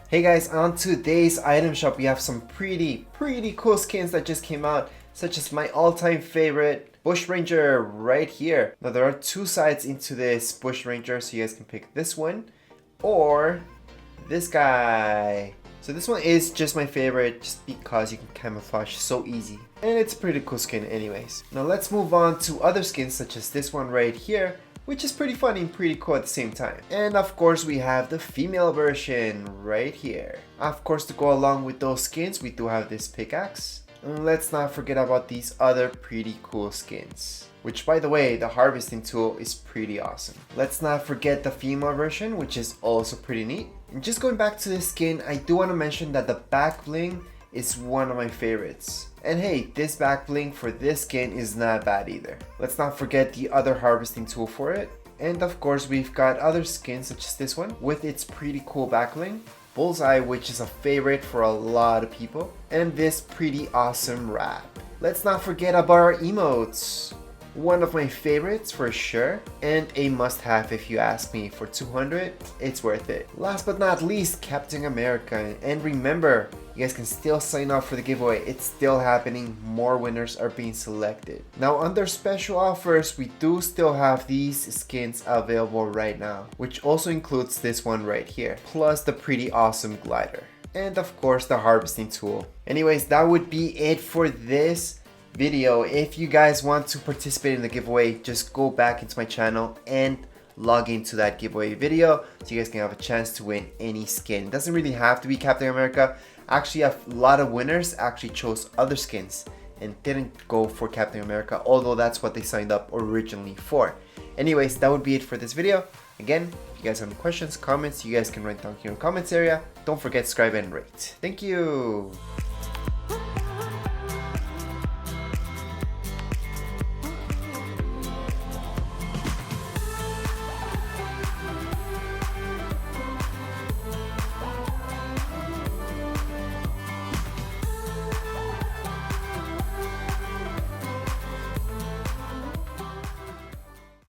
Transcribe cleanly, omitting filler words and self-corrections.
Hey guys, on today's item shop we have some pretty cool skins that just came out, such as my all-time favorite Bushranger right here. Now there are two sides into this Bushranger, so you guys can pick this one or this guy. So this one is just my favorite just because you can camouflage so easy. And it's a pretty cool skin anyways. Now let's move on to other skins such as this one right here, which is pretty funny and pretty cool at the same time. And of course we have the female version right here. Of course, to go along with those skins, we do have this pickaxe. And let's not forget about these other pretty cool skins. Which, by the way, the harvesting tool is pretty awesome. Let's not forget the female version, which is also pretty neat. And just going back to this skin, I do want to mention that the back bling is one of my favorites. And hey, this back bling for this skin is not bad either. Let's not forget the other harvesting tool for it. And of course, we've got other skins such as this one with its pretty cool back bling. Bulleye, which is a favorite for a lot of people. And this pretty awesome wrap. Let's not forget about our emotes. One of my favorites for sure, and a must-have if you ask me. For 200, it's worth it. Last but not least, Captain America. And remember, you guys can still sign up for the giveaway. It's still happening. More winners are being selected. Now, under special offers, we do still have these skins available right now, which also includes this one right here, plus the pretty awesome glider, and of course the harvesting tool. Anyways, that would be it for this video. If you guys want to participate in the giveaway, just go back into my channel and log into that giveaway video so you guys can have a chance to win any skin. It doesn't really have to be Captain America. Actually, a lot of winners actually chose other skins and didn't go for Captain America, although that's what they signed up originally for. Anyways, that would be it for this video. Again, if you guys have any questions, comments, you guys can write down here in the comments area. Don't forget to subscribe and rate. Thank you.